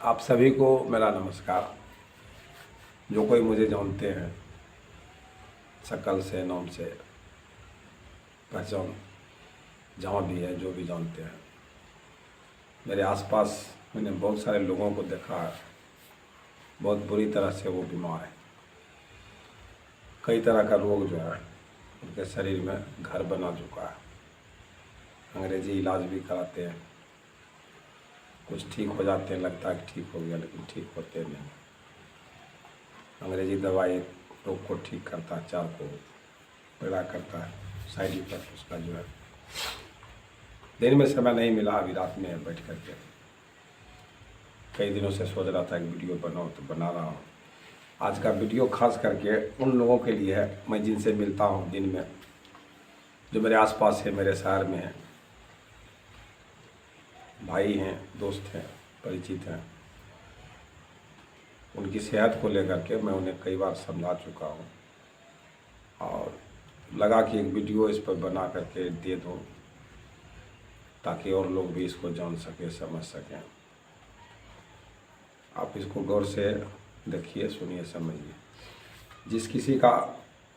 आप सभी को मेरा नमस्कार। जो कोई मुझे जानते हैं, शक्ल से, नाम से, पहचान जहाँ भी है, जो भी जानते हैं, मेरे आसपास मैंने बहुत सारे लोगों को देखा है। बहुत बुरी तरह से वो बीमार है। कई तरह का रोग जो है उनके शरीर में घर बना चुका है। अंग्रेजी इलाज भी कराते हैं, कुछ ठीक हो जाते हैं, लगता है कि ठीक हो गया, लेकिन ठीक होते नहीं। अंग्रेजी दवाई रोग को ठीक करता है, चार को पैदा करता है, साइड इफेक्ट उसका जो है। दिन में समय नहीं मिला, अभी रात में बैठ करके कई दिनों से सोच रहा था एक वीडियो बनाओ, तो बना रहा हूँ। आज का वीडियो खास करके उन लोगों के लिए है, मैं जिनसे मिलता हूँ दिन में, जो मेरे आसपास है, मेरे शहर में है, भाई हैं, दोस्त हैं, परिचित हैं। उनकी सेहत को लेकर के मैं उन्हें कई बार समझा चुका हूँ और लगा कि एक वीडियो इस पर बना करके दे दूँ ताकि और लोग भी इसको जान सके, समझ सकें। आप इसको गौर से देखिए, सुनिए, समझिए। जिस किसी का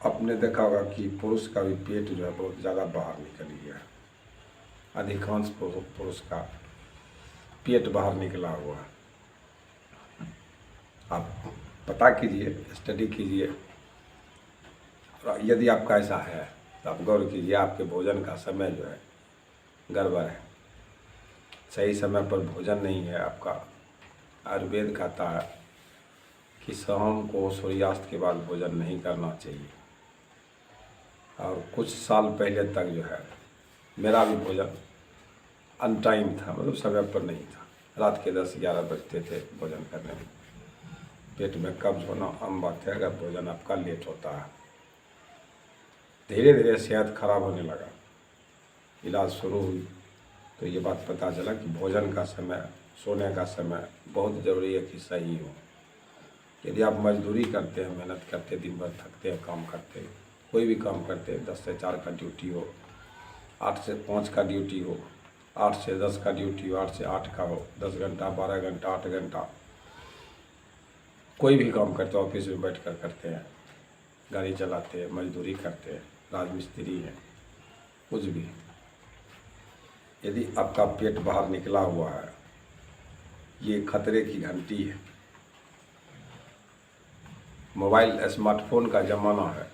आपने देखा होगा कि पुरुष का भी पेट जो है बहुत ज़्यादा बाहर निकल गया है। अधिकांश पुरुष का पेट बाहर निकला हुआ है। आप पता कीजिए, स्टडी कीजिए। यदि आपका ऐसा है तो आप गौर कीजिए, आपके भोजन का समय जो है गड़बड़ है, सही समय पर भोजन नहीं है आपका। आयुर्वेद कहता है कि शाम को सूर्यास्त के बाद भोजन नहीं करना चाहिए। और कुछ साल पहले तक जो है मेरा भी भोजन अनटाइम था, मतलब समय पर नहीं था। रात के 10-11 बजते थे भोजन करने में। पेट में कब्ज होना आम बात है अगर भोजन आपका लेट होता है। धीरे धीरे सेहत खराब होने लगा। इलाज शुरू हुई तो ये बात पता चला कि भोजन का समय, सोने का समय बहुत ज़रूरी है कि सही हो। यदि आप मजदूरी करते हैं, मेहनत करते, दिन भर थकते हैं, काम करते, कोई भी काम करते, 10 से 4 का ड्यूटी हो, 8 से 5 का ड्यूटी हो, 8 से 10 का ड्यूटी हो, 8 से 8 का हो, 10 घंटा, 12 घंटा, 8 घंटा, कोई भी काम करते, ऑफिस में बैठ कर करते हैं, गाड़ी चलाते हैं, मजदूरी करते हैं, राजमिस्त्री हैं, कुछ भी। यदि आपका पेट बाहर निकला हुआ है, ये खतरे की घंटी है। मोबाइल, स्मार्टफोन का ज़माना है।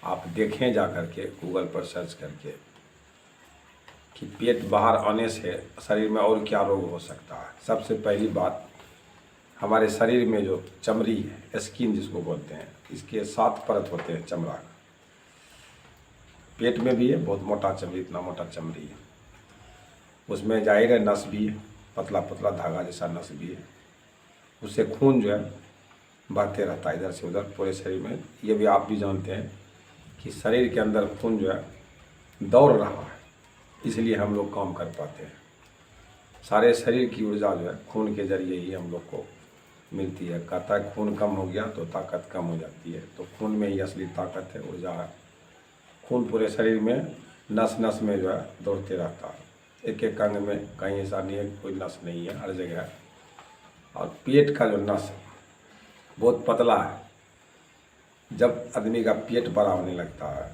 आप देखें जा कर के गूगल पर सर्च करके कि पेट बाहर आने से शरीर में और क्या रोग हो सकता है। सबसे पहली बात, हमारे शरीर में जो चमड़ी है, स्किन जिसको बोलते हैं, इसके 7 परत होते हैं चमड़ा का। पेट में भी है बहुत मोटा चमड़ी, इतना मोटा चमड़ी है। उसमें जाहिर है नस भी है, पतला पतला धागा जैसा नस भी है। उससे खून जो है बहते रहता है इधर से उधर पूरे शरीर में। ये भी आप भी जानते हैं कि शरीर के अंदर खून जो है दौड़ रहा है, इसलिए हम लोग काम कर पाते हैं। सारे शरीर की ऊर्जा जो है खून के जरिए ही हम लोग को मिलती है। कहता है खून कम हो गया तो ताकत कम हो जाती है, तो खून में ही असली ताकत है, ऊर्जा है। खून पूरे शरीर में नस नस में जो है दौड़ते रहता है। एक एक अंग में कहीं ऐसा नहीं है कोई नस नहीं है, हर जगह है। और पेट का जो नस है बहुत पतला है। जब आदमी का पेट बड़ा होने लगता है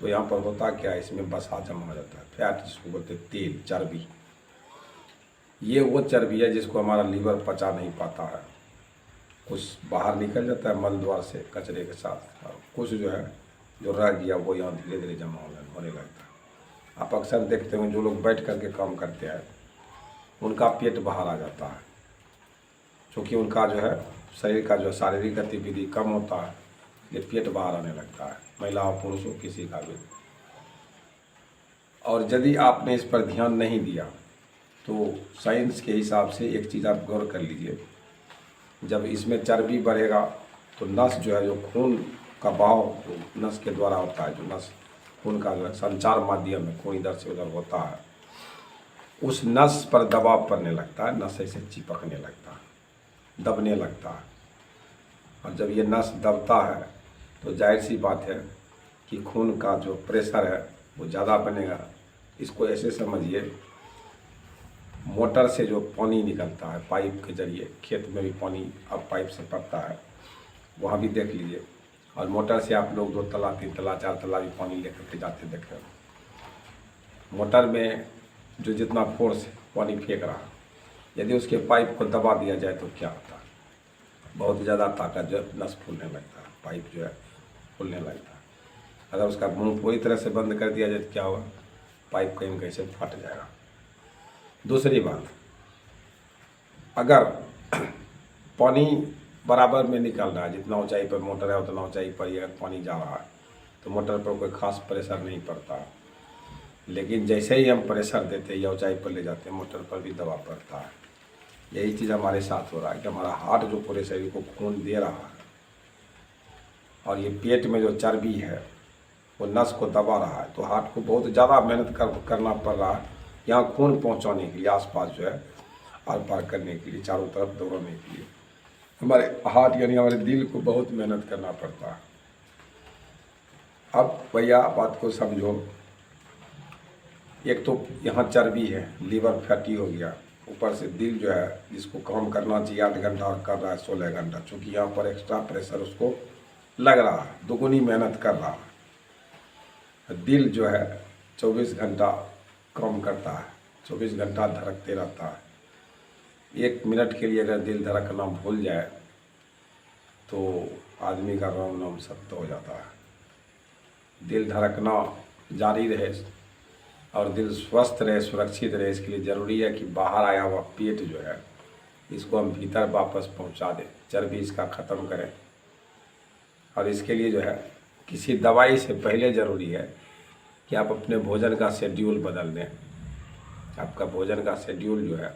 तो यहाँ पर होता क्या है, इसमें वसा जमा हो जाता है, फैट जिसको बोलते हैं, तेल, चर्बी। ये वो चर्बी है जिसको हमारा लीवर पचा नहीं पाता है। कुछ बाहर निकल जाता है मल द्वार से कचरे के साथ, और कुछ जो है जो रह गया वो यहाँ धीरे धीरे जमा होने लगता है। आप अक्सर देखते हैं जो लोग बैठ करके काम करते हैं उनका पेट बाहर आ जाता है, क्योंकि उनका जो है शरीर का जो शारीरिक गतिविधि कम होता है, ये पेट बाहर आने लगता है, महिला हो पुरुष हो किसी का भी। और यदि आपने इस पर ध्यान नहीं दिया तो साइंस के हिसाब से एक चीज़ आप गौर कर लीजिए, जब इसमें चर्बी बढ़ेगा तो नस जो है, जो खून का बहाव जो नस के द्वारा होता है, जो नस खून का जो संचार माध्यम है, खून इधर से उधर होता है, उस नस पर दबाव पड़ने लगता है, नस ऐसे चिपकने लगता है, दबने लगता है। और जब ये नस दबता है तो जाहिर सी बात है कि खून का जो प्रेशर है वो ज़्यादा बनेगा। इसको ऐसे समझिए मोटर से जो पानी निकलता है पाइप के जरिए, खेत में भी पानी अब पाइप से पड़ता है, वहाँ भी देख लीजिए। और मोटर से आप लोग 2 तला 3 तला 4 तला भी पानी लेकर के जाते देख रहे हो। मोटर में जो जितना फोर्स पानी फेंक रहा, यदि उसके पाइप को दबा दिया जाए तो क्या होता है, बहुत ज़्यादा ताकत जो नस फूलने लगता है, पाइप जो है फूलने लगता है। अगर उसका मुंह पूरी तरह से बंद कर दिया जाए तो क्या होगा, पाइप कहीं न कहीं से फट जाएगा। दूसरी बात, अगर पानी बराबर में निकल रहा है, जितना ऊंचाई पर मोटर है उतना ऊंचाई पर ही अगर पानी जा रहा है तो मोटर पर कोई खास प्रेशर नहीं पड़ता। लेकिन जैसे ही हम प्रेशर देते हैं या ऊंचाई पर ले जाते हैं, मोटर पर भी दबाव पड़ता है। यही चीज़ हमारे साथ हो रहा है कि हमारा हार्ट जो पूरे शरीर को खून दे रहा है, और ये पेट में जो चर्बी है वो नस को दबा रहा है, तो हार्ट को बहुत ज़्यादा मेहनत करना पड़ रहा है यहाँ खून पहुँचाने के लिए, आसपास जो है आर पार करने के लिए, चारों तरफ दौड़ने के लिए। हमारे हार्ट यानी हमारे दिल को बहुत मेहनत करना पड़ता है। अब भैया बात को समझो, एक तो यहाँ चर्बी है, लीवर फैटी हो गया, ऊपर से दिल जो है जिसको काम करना चाहिए 8 घंटा और कर रहा है 16 घंटा, चूँकि यहाँ पर एक्स्ट्रा प्रेशर उसको लग रहा है, दुगुनी मेहनत कर रहा है। दिल जो है 24 घंटा काम करता है, 24 घंटा धड़कते रहता है। 1 मिनट के लिए अगर दिल धड़कना भूल जाए तो आदमी का राम नाम सत्य हो जाता है। दिल धड़कना जारी रहे और दिल स्वस्थ रहे, सुरक्षित रहे, इसके लिए ज़रूरी है कि बाहर आया हुआ पेट जो है इसको हम भीतर वापस पहुंचा दें, चर्बी इसका ख़त्म करें। और इसके लिए जो है किसी दवाई से पहले ज़रूरी है कि आप अपने भोजन का शेड्यूल बदल दें। आपका भोजन का शेड्यूल जो है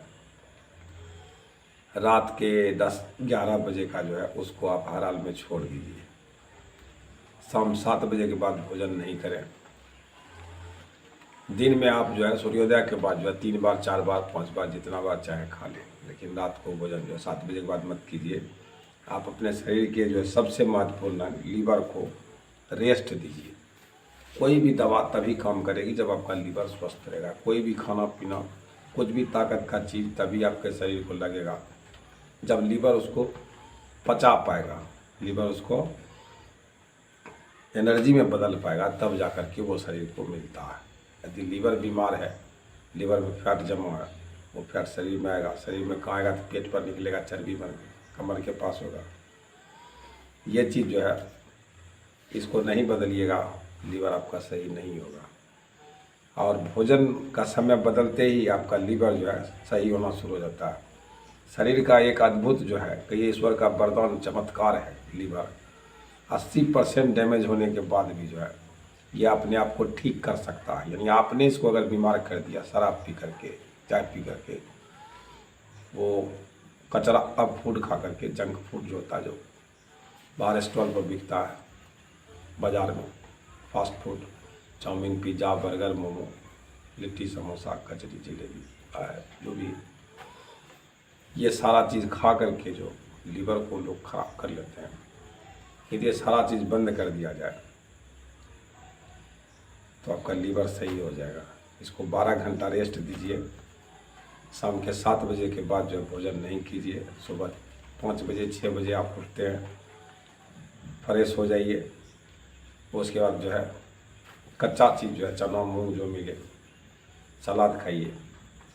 रात के 10-11 बजे का जो है उसको आप हर हाल में छोड़ दीजिए। शाम 7 बजे के बाद भोजन नहीं करें। दिन में आप जो है सूर्योदय के बाद जो है 3 बार 4 बार 5 बार जितना बार चाहे खा लें, लेकिन रात को भोजन जो है 7 बजे के बाद मत कीजिए। आप अपने शरीर के जो है सबसे महत्वपूर्ण लीवर को रेस्ट दीजिए। कोई भी दवा तभी काम करेगी जब आपका लीवर स्वस्थ रहेगा। कोई भी खाना पीना, कुछ भी ताकत का चीज़ तभी आपके शरीर को लगेगा जब लीवर उसको पचा पाएगा, लीवर उसको एनर्जी में बदल पाएगा, तब जा कर के वो शरीर को मिलता है। यदि लीवर बीमार है, लीवर में फैट जमा है, वो फैट शरीर में आएगा, शरीर में कहाँ आएगा तो पेट पर निकलेगा, चर्बी बन कमर के पास होगा। ये चीज़ जो है इसको नहीं बदलिएगा, लीवर आपका सही नहीं होगा। और भोजन का समय बदलते ही आपका लीवर जो है सही होना शुरू हो जाता है। शरीर का एक अद्भुत जो है कि ईश्वर का वरदान चमत्कार है लीवर। 80% डैमेज होने के बाद भी जो है ये अपने आप को ठीक कर सकता है। यानी आपने इसको अगर बीमार कर दिया शराब पी करके, चाय पी करके, वो कचरा अब फूड खा करके, जंक फूड जो होता है जो बाहर स्टॉल पर बिकता है बाज़ार में, fast food, chow mein, pizza, burger, momo, litti, samosa, kachri, jalebi, जो भी, ये सारा चीज़ खा करके जो लीवर को लोग खराब कर लेते हैं। यदि ये सारा चीज़ बंद कर दिया जाए तो आपका लीवर सही हो जाएगा। इसको 12 घंटा रेस्ट दीजिए। शाम के 7 बजे के बाद जो भोजन नहीं कीजिए। सुबह 5 बजे 6 बजे आप उठते हैं, फ्रेश हो जाइए। उसके बाद जो है कच्चा चीज़ जो है चना मूंग जो मिले, सलाद खाइए,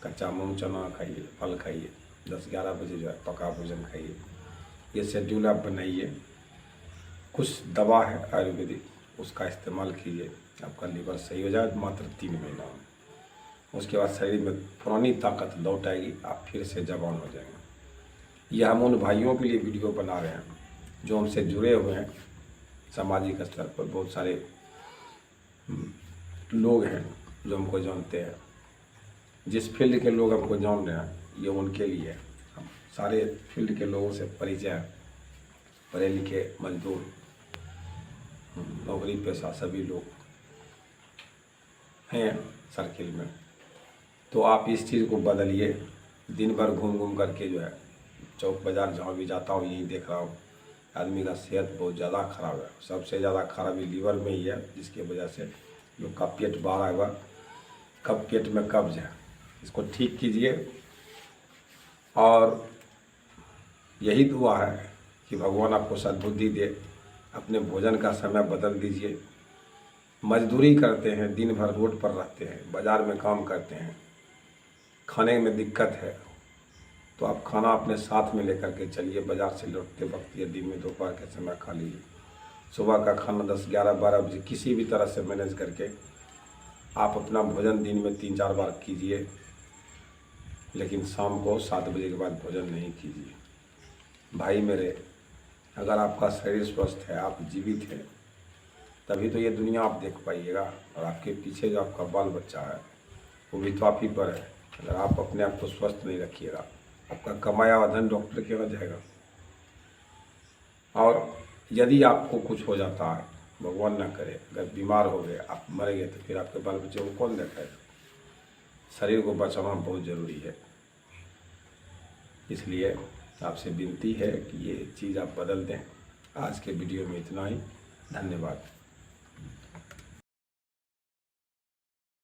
कच्चा मूंग चना खाइए, फल खाइए। 10-11 बजे जो है पका भोजन खाइए। ये शेड्यूल आप बनाइए। कुछ दवा है आयुर्वेदिक, उसका इस्तेमाल कीजिए, आपका लीवर सही हो जाए मात्र 3 महीना में। उसके बाद शरीर में पुरानी ताकत लौट आएगी, आप फिर से जवान हो जाएंगे। यह हम उन भाइयों के लिए वीडियो बना रहे हैं जो हमसे जुड़े हुए हैं। सामाजिक स्तर पर बहुत सारे लोग हैं जो हमको जानते हैं। जिस फील्ड के लोग हमको जान रहे हैं ये उनके लिए है। हम सारे फील्ड के लोगों से परिचय हैं, पढ़े लिखे मजदूर, नौकरी पेशा सभी लोग हैं सर्किल में। तो आप इस चीज़ को बदलिए। दिन भर घूम घूम करके जो है चौक बाज़ार जहाँ भी जाता हूँ यही देख रहा हूँ आदमी का सेहत बहुत ज़्यादा ख़राब है। सबसे ज़्यादा खराबी लीवर में ही है, जिसकी वजह से लोग का पेट बाहर आएगा। कब पेट में कब्ज है, इसको ठीक कीजिए। और यही दुआ है कि भगवान आपको सद्बुद्धि दे, अपने भोजन का समय बदल दीजिए। मजदूरी करते हैं, दिन भर रोड पर रहते हैं, बाज़ार में काम करते हैं, खाने में दिक्कत है, तो आप खाना अपने साथ में लेकर के चलिए। बाज़ार से लौटते वक्त या दिन में दोपहर के समय खा लीजिए। सुबह का खाना 10, 11, 12 बजे किसी भी तरह से मैनेज करके आप अपना भोजन दिन में 3-4 बार कीजिए, लेकिन शाम को 7 बजे के बाद भोजन नहीं कीजिए। भाई मेरे, अगर आपका शरीर स्वस्थ है, आप जीवित हैं, तभी तो ये दुनिया आप देख पाइएगा। और आपके पीछे जो आपका बाल बच्चा है वो भी तो आप ही पर है। अगर आप अपने आप को स्वस्थ नहीं रखिएगा, आपका कमाया हुआ धन डॉक्टर के यहाँ जाएगा। और यदि आपको कुछ हो जाता है, भगवान ना करे, अगर बीमार हो गए, आप मर गए, तो फिर आपके बाल बच्चे को कौन देखेगा? शरीर को बचाना बहुत ज़रूरी है। इसलिए आपसे विनती है कि ये चीज़ आप बदल दें। आज के वीडियो में इतना ही। धन्यवाद।